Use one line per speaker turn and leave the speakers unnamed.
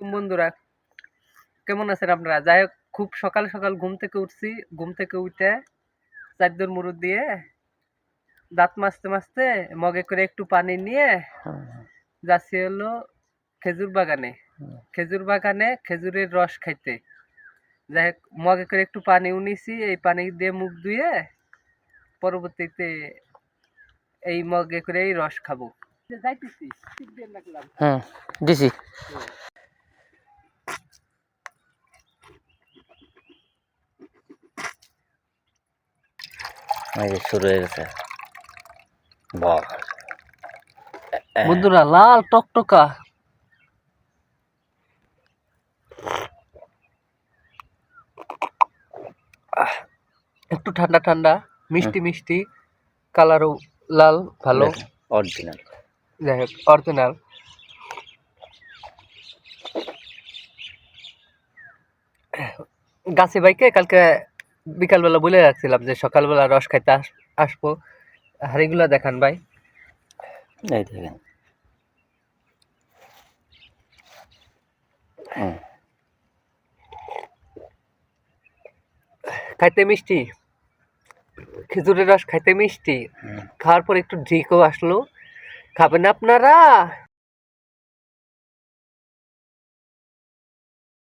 বন্ধুরা, কেমন আছেন আপনারা? যাই হোক, খুব সকাল সকাল ঘুম থেকে উঠছি। ঘুম থেকে উঠে চারদোর মুরুদ দিয়ে দাঁত মাজতে মাজতে মগে করে একটু পানি নিয়ে যাচ্ছি হলো খেজুর বাগানে। খেজুর বাগানে খেজুরের রস খাইতে। যাই হোক, মগে করে একটু পানিও নিছি। এই পানি দিয়ে মুখ ধুয়ে পরবর্তীতে এই মগে করে এই রস খাবো। যাইতেছি, টিপ দিয়ে রাখলাম।
দিছি। শুরু হয়ে গেছে।
বন্ধুরা, লাল টকটকা একটু ঠান্ডা ঠান্ডা, মিষ্টি মিষ্টি, কালারও লাল, ভালো
অরিজিনাল।
যাই হোক, অরিজিনাল। গাছে বাইকে কালকে বিকালবেলা বলে রাখছিলাম যে সকালবেলা রস খাইতে আসবো। হাড়িগুলা দেখান ভাই।
এই দেখেন।
খাইতে মিষ্টি, খেজুরের রস খাইতে মিষ্টি। খাওয়ার পর একটু ঝিকও আসলো। খাবেন আপনারা?